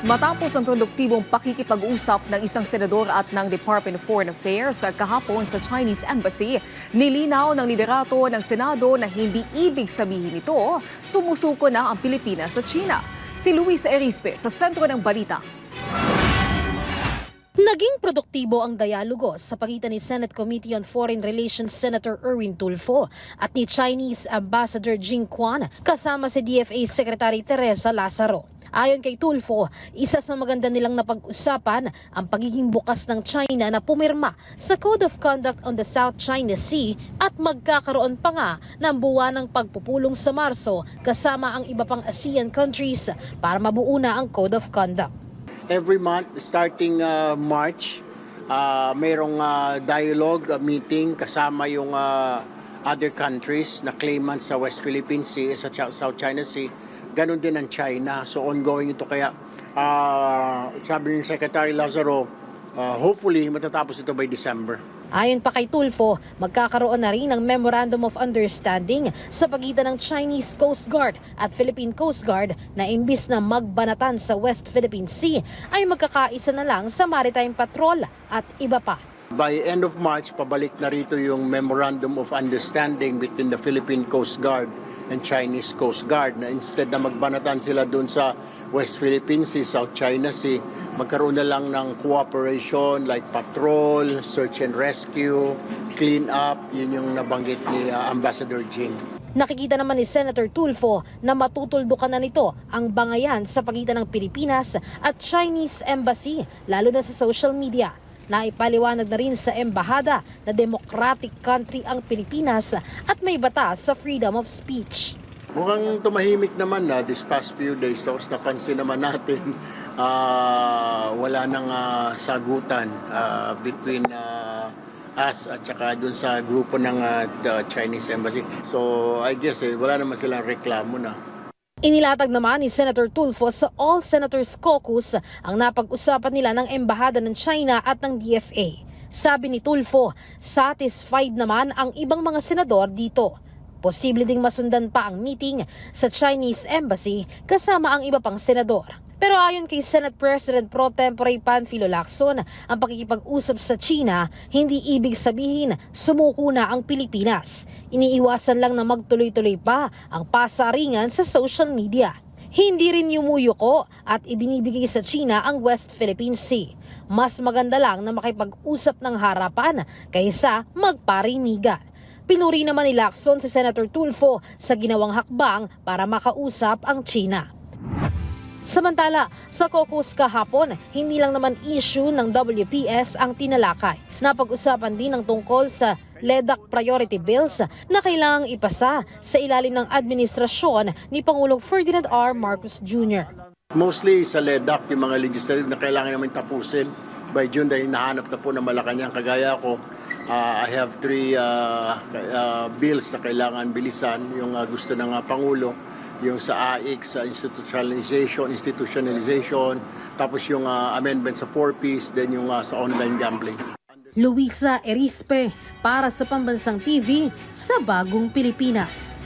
Matapos ang produktibong pakikipag-usap ng isang senador at ng Department of Foreign Affairs kahapon sa Chinese Embassy, nilinaw ng liderato ng Senado na hindi ibig sabihin ito sumusuko na ang Pilipinas sa China. Si Luis Erispe sa sentro ng balita. Naging produktibo ang dialogo sa pagitan ni Senate Committee on Foreign Relations Senator Erwin Tulfo at ni Chinese Ambassador Jing Quan kasama si DFA Secretary Teresa Lazaro. Ayon kay Tulfo, isa sa maganda nilang napag-usapan ang pagiging bukas ng China na pumirma sa Code of Conduct on the South China Sea at magkakaroon pa nga ng buwanang pagpupulong sa Marso kasama ang iba pang ASEAN countries para mabuo na ang Code of Conduct. Every month, starting March, mayroong dialogue meeting kasama yung other countries na claimants sa West Philippine Sea, sa South China Sea. Ganon din ang China. So ongoing ito. Kaya sabi ni Secretary Lazaro, hopefully matatapos ito by December. Ayon pa kay Tulfo, magkakaroon na rin ng Memorandum of Understanding sa pagitan ng Chinese Coast Guard at Philippine Coast Guard na imbis na magbanatan sa West Philippine Sea ay magkakaisa na lang sa Maritime Patrol at iba pa. By end of March, pabalik na rito yung Memorandum of Understanding between the Philippine Coast Guard and Chinese Coast Guard na instead na magbanatan sila dun sa West Philippine Sea, South China Sea, magkaroon na lang ng cooperation like patrol, search and rescue, clean up, yun yung nabanggit ni Ambassador Jing. Nakikita naman ni Senator Tulfo na matutuldukan na nito ang bangayan sa pagitan ng Pilipinas at Chinese Embassy, lalo na sa social media. Naipaliwanag na rin sa embahada na democratic country ang Pilipinas at may batas sa freedom of speech. Mukhang tumahimik naman na this past few days. Tapos napansin naman natin wala nang sagutan between us at saka dun sa grupo ng the Chinese Embassy. So I guess wala naman silang reklamo na. Inilatag naman ni Senator Tulfo sa All Senators Caucus ang napag-usapan nila ng Embahada ng China at ng DFA. Sabi ni Tulfo, satisfied naman ang ibang mga senador dito. Posible ding masundan pa ang meeting sa Chinese Embassy kasama ang iba pang senador. Pero ayon kay Senate President Pro Tempore Panfilo Lacson, ang pakikipag-usap sa China hindi ibig sabihin sumuko na ang Pilipinas. Iniiwasan lang na magtuloy-tuloy pa ang pasaringan sa social media. Hindi rin yumuyuko at ibinibigay sa China ang West Philippine Sea. Mas maganda lang na makipag-usap ng harapan kaysa magparinigan. Pinuri naman ni Lacson si Senator Tulfo sa ginawang hakbang para makausap ang China. Samantala, sa caucus kahapon, hindi lang naman issue ng WPS ang tinalakay. Napag-usapan din ang tungkol sa LEDAC priority bills na kailangang ipasa sa ilalim ng administrasyon ni Pangulong Ferdinand R. Marcos Jr. Mostly sa LEDAC, yung mga legislative na kailangan namin tapusin by June dahil nahanap na po ng Malacanang. Kagaya ko, I have 3 bills na kailangan bilisan. Yung gusto ng Pangulo, yung sa AIC, sa institutionalization, tapos yung amendment sa 4Ps, then yung sa online gambling. Luisa Erispe para sa Pambansang TV sa Bagong Pilipinas.